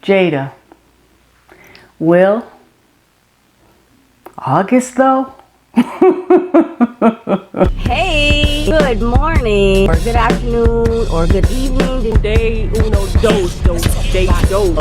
Jada. Will? August though? Hey, good morning, or good afternoon, or good evening. Day uno dos, day dos.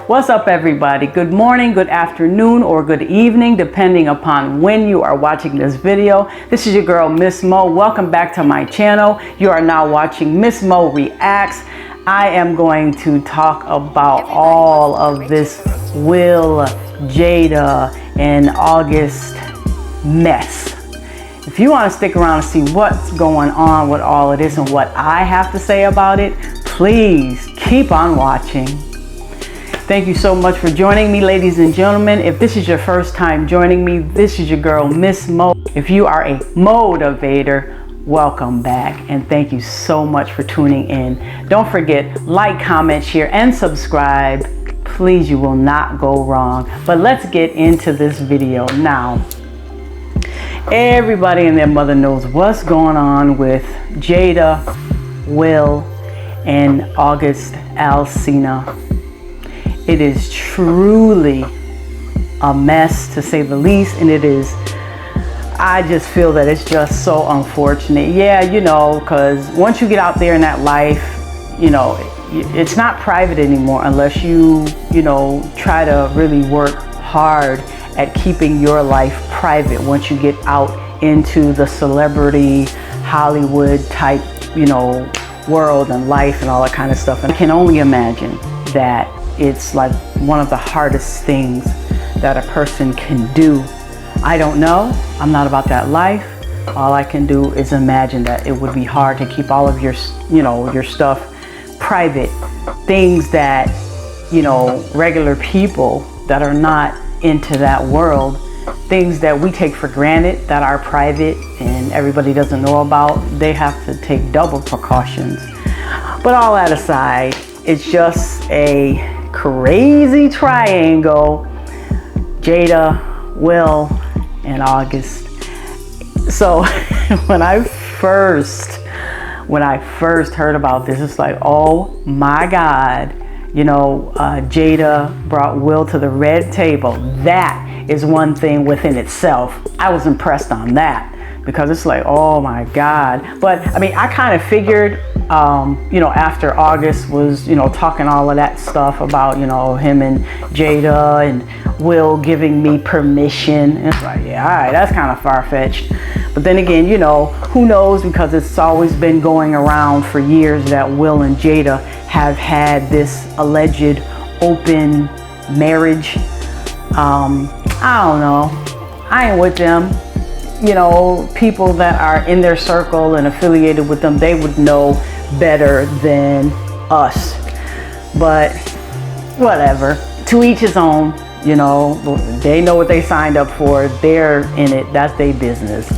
What's up, everybody? Good morning, good afternoon, or good evening, depending upon when you are watching this video. This is your girl, Miss Mo. Welcome back to my channel. You are now watching Miss Mo Reacts. I am going to talk about all of this Will, Jada, and August mess. If you want to stick around and see what's going on with all of this and what I have to say about it, please keep on watching. Thank you so much for joining me, ladies and gentlemen. If this is your first time joining me, this is your girl, Miss Mo. If you are a motivator, welcome back, and thank you so much for tuning in. Don't forget, like, comment, share, and subscribe. Please, you will not go wrong. But let's get into this video now. Everybody and their mother knows what's going on with Jada, Will, and August Alsina. It is truly a mess, to say the least, and I just feel that it's just so unfortunate. Yeah, you know, because once you get out there in that life, you know, it's not private anymore unless you try to really work hard at keeping your life private once you get out into the celebrity Hollywood type, world and life and all that kind of stuff. And I can only imagine that it's like one of the hardest things that a person can do. I don't know. I'm not about that life. All I can do is imagine that it would be hard to keep all of your, your stuff private. Things that, regular people that are not into that world, things that we take for granted that are private and everybody doesn't know about, they have to take double precautions. But all that aside, it's just a crazy triangle: Jada, Will, and August. So when I first heard about this, it's like, oh my God, Jada brought Will to the red table. That is one thing within itself. I was impressed on that, because it's like, oh my God. But I mean, I kind of figured, after August was, talking all of that stuff about, him and Jada and Will giving me permission. And it's like, yeah, all right, that's kind of far-fetched. But then again, who knows, because it's always been going around for years that Will and Jada have had this alleged open marriage. I don't know. I ain't with them. People that are in their circle and affiliated with them, they would know better than us. But whatever, to each his own. They know what they signed up for. They're in it. That's their business.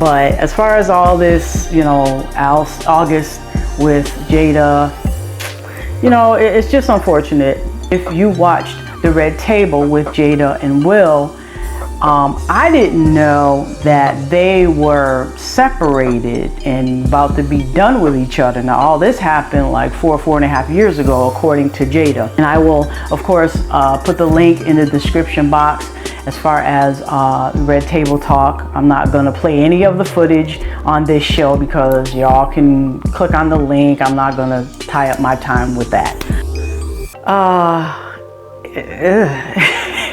But as far as all this, August with Jada, it's just unfortunate. If you watched the Red Table with Jada and Will, I didn't know that they were separated and about to be done with each other. Now, all this happened like 4.5 years ago, according to Jada. And I will, of course, put the link in the description box as far as Red Table Talk. I'm not going to play any of the footage on this show because y'all can click on the link. I'm not going to tie up my time with that.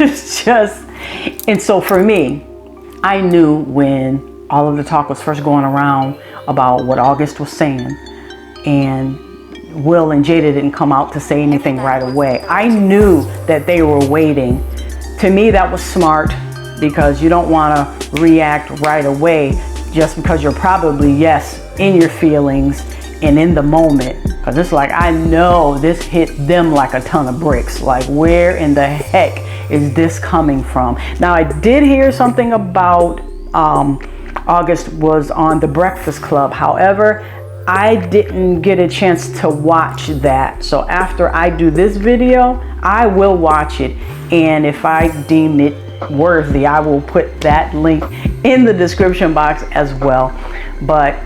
It's just... And so for me, I knew when all of the talk was first going around about what August was saying, and Will and Jada didn't come out to say anything right away. I knew that they were waiting. To me, that was smart, because you don't want to react right away just because you're probably, yes, in your feelings and in the moment. Because it's like, I know this hit them like a ton of bricks. Like, where in the heck is this coming from? Now, I did hear something about August was on The Breakfast Club. However, I didn't get a chance to watch that. So after I do this video, I will watch it. And if I deem it worthy, I will put that link in the description box as well. But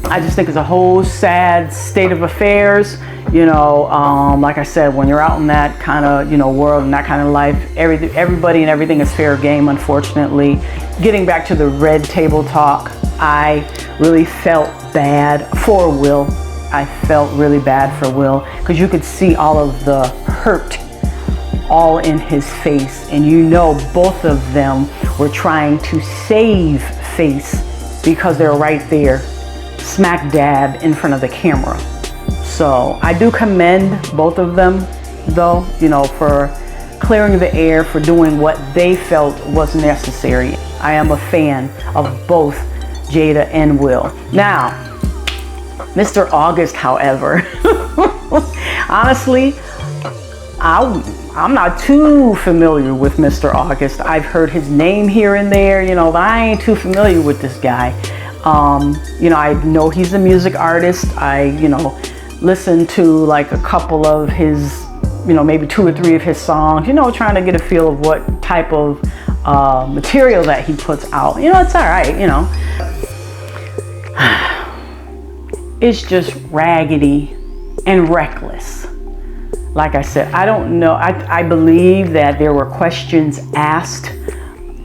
I just think it's a whole sad state of affairs. You know, like I said, when you're out in that kind of, you know, world and that kind of life, everybody and everything is fair game, unfortunately. Getting back to the red table talk, I really felt bad for Will. I felt really bad for Will because you could see all of the hurt all in his face. And you know, both of them were trying to save face because they're right there, smack dab in front of the camera. So I do commend both of them, though, you know, for clearing the air, for doing what they felt was necessary. I am a fan of both Jada and Will. Now, Mr. August, however, honestly, I'm not too familiar with Mr. August. I've heard his name here and there, you know, but I ain't too familiar with this guy. You know, I know he's a music artist. I, you know, listen to like a couple of his, you know, maybe 2 or 3 of his songs, you know, trying to get a feel of what type of material that he puts out. You know, it's all right, you know. It's just raggedy and reckless. Like I said, I don't know. I believe that there were questions asked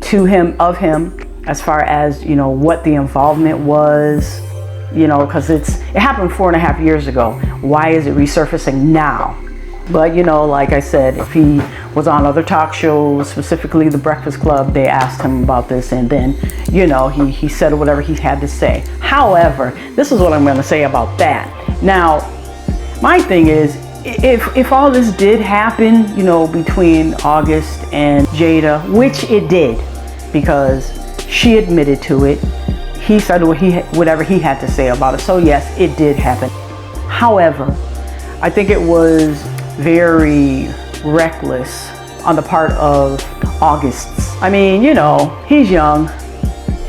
to him, of him, as far as, you know, what the involvement was, you know, because it happened 4.5 years ago. Why is it resurfacing now? But, you know, like I said, if he was on other talk shows, specifically The Breakfast Club, they asked him about this, and then, you know, he said whatever he had to say. However, this is what I'm going to say about that. Now, my thing is, if all this did happen, you know, between August and Jada, which it did, because she admitted to it, he said whatever he had to say about it. So yes, it did happen. However, I think it was very reckless on the part of August's. I mean, you know, he's young,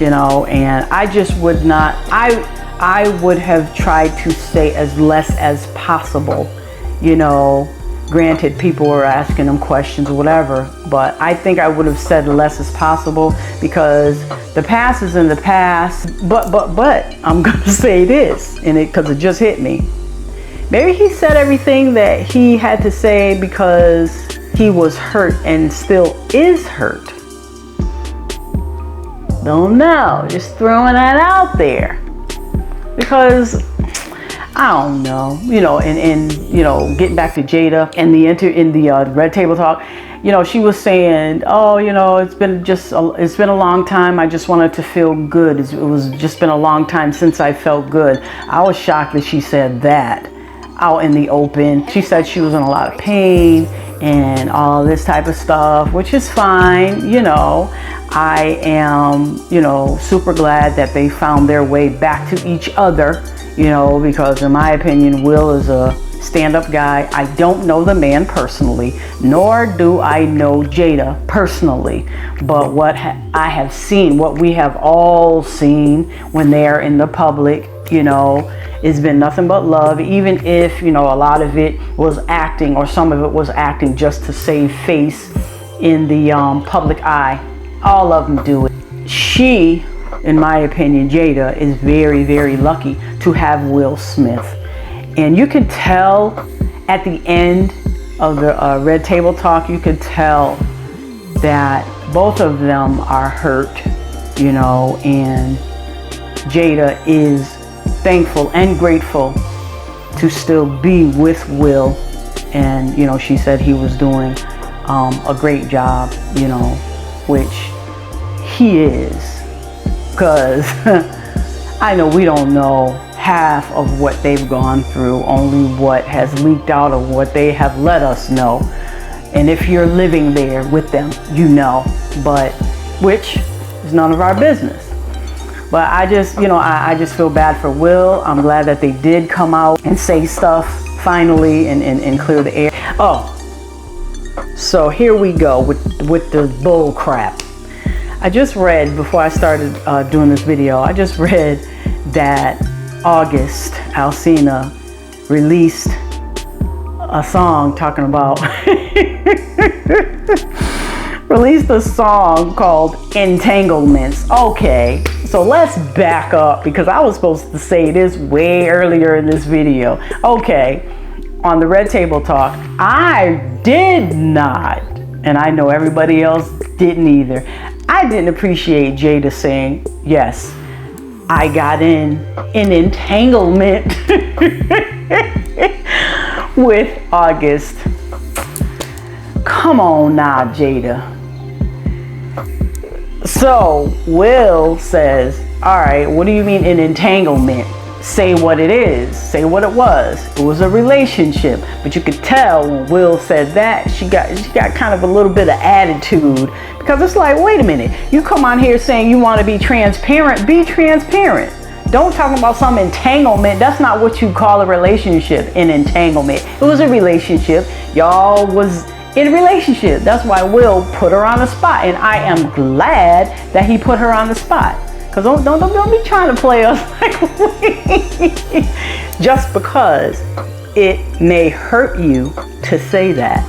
you know, and I just would not, I would have tried to say as less as possible. You know, granted, people were asking him questions or whatever, but I think I would have said less as possible, because the past is in the past. But I'm gonna say this, and because it just hit me. Maybe he said everything that he had to say because he was hurt and still is hurt. Don't know, just throwing that out there, because I don't know, you know, and you know, getting back to Jada and the red table talk, you know, she was saying, oh, you know, it's been a long time. I just wanted to feel good. It was just been a long time since I felt good. I was shocked that she said that out in the open. She said she was in a lot of pain and all this type of stuff, which is fine. You know, I am, you know, super glad that they found their way back to each other. You know, because in my opinion, Will is a stand-up guy. I don't know the man personally, nor do I know Jada personally. But what I have seen, what we have all seen when they are in the public, you know, it's been nothing but love. Even if, you know, a lot of it was acting, or some of it was acting just to save face in the public eye. All of them do it. She, in my opinion, Jada, is very, very lucky to have Will Smith. And you can tell at the end of the red table talk, you could tell that both of them are hurt, you know, and Jada is thankful and grateful to still be with Will. And, you know, she said he was doing a great job, you know, which he is. Because I know we don't know half of what they've gone through, only what has leaked out of what they have let us know. And if you're living there with them, you know, but which is none of our business. But I just, you know, I just feel bad for Will. I'm glad that they did come out and say stuff finally and clear the air. Oh, so here we go with the bull crap. I just read, before I started doing this video, I just read that August Alsina released a song talking about released a song called Entanglements. Okay, so let's back up because I was supposed to say this way earlier in this video. Okay, on the Red Table Talk, I did not, and I know everybody else didn't either, I didn't appreciate Jada saying, yes, I got in an entanglement with August. Come on now, Jada. So Will says, all right, what do you mean an entanglement? Say what it is. Say what it was. It was a relationship. But you could tell when Will said that, she got kind of a little bit of attitude, because it's like, wait a minute, you come on here saying you want to be transparent. Be transparent. Don't talk about some entanglement. That's not what you call a relationship, an entanglement. It was a relationship. Y'all was in a relationship. That's why Will put her on the spot. And I am glad that he put her on the spot. Because don't be trying to play us like just because it may hurt you to say that.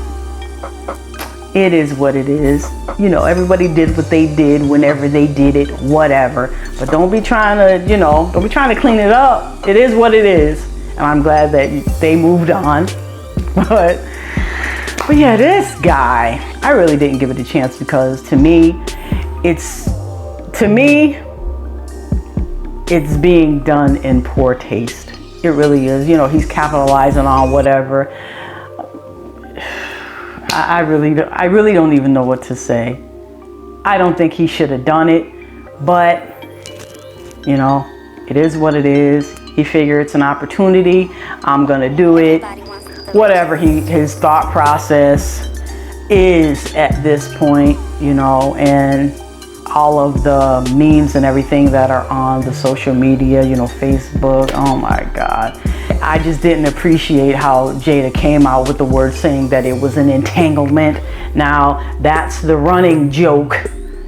It is what it is. You know, everybody did what they did whenever they did it, whatever. But don't be trying to, don't be trying to clean it up. It is what it is. And I'm glad that they moved on. But yeah, this guy, I really didn't give it a chance because to me, it's being done in poor taste. It really is. He's capitalizing on whatever. I really don't even know what to say. I don't think he should have done it, but it is what it is. He figured it's an opportunity. I'm gonna do it. Whatever his thought process is at this point, and all of the memes and everything that are on the social media, Facebook, oh my God. I just didn't appreciate how Jada came out with the word saying that it was an entanglement. Now, that's the running joke,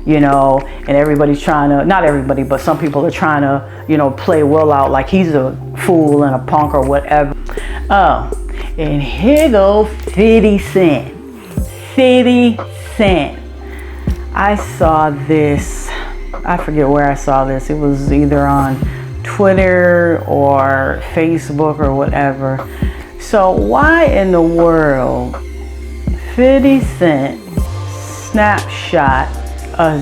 and everybody's trying to, not everybody, but some people are trying to, play Will out like he's a fool and a punk or whatever. Oh, and here go 50 Cent. 50 Cent. I saw this, I forget where I saw this. It was either on Twitter or Facebook or whatever. So why in the world 50 Cent snapshot a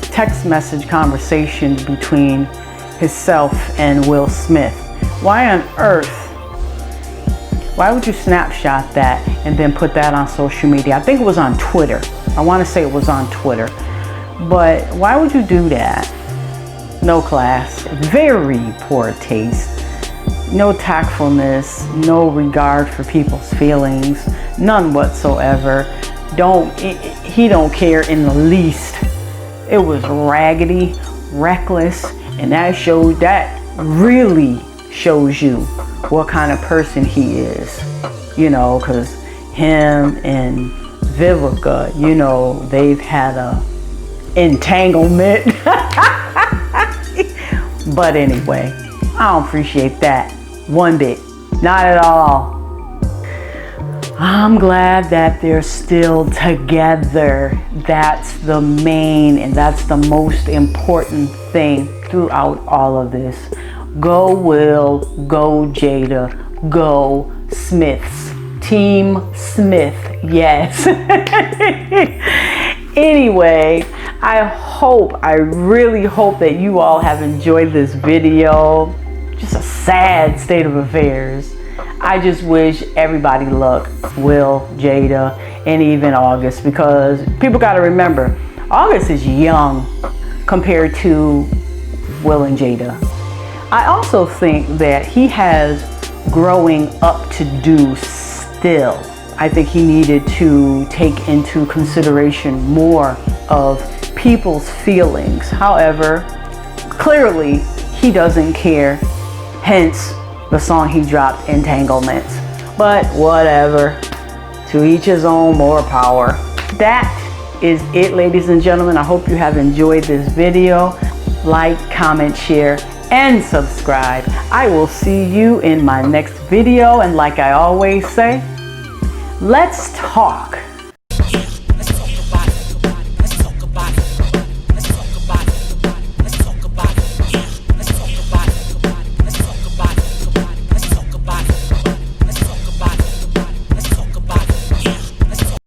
text message conversation between himself and Will Smith? Why on earth? Why would you snapshot that and then put that on social media? I think it was on Twitter. I want to say it was on Twitter. But why would you do that? No class. Very poor taste. No tactfulness. No regard for people's feelings. None whatsoever. He don't care in the least. It was raggedy, reckless, and that really shows you what kind of person he is, because him and Vivica, they've had a entanglement. But anyway, I don't appreciate that one bit, not at all. I'm glad that they're still together. That's the main and that's the most important thing throughout all of this. Go Will, go Jada, go Smiths. Team Smith, yes. Anyway, I really hope that you all have enjoyed this video. Just a sad state of affairs. I just wish everybody luck, Will, Jada, and even August, because people got to remember, August is young compared to Will and Jada. I also think that he has growing up to do still. I think he needed to take into consideration more of people's feelings. However, clearly he doesn't care, hence the song he dropped, Entanglements. But whatever, to each his own, more power. That is it, ladies and gentlemen. I hope you have enjoyed this video. Like, comment, share, and subscribe. I will see you in my next video. And like I always say, let's talk.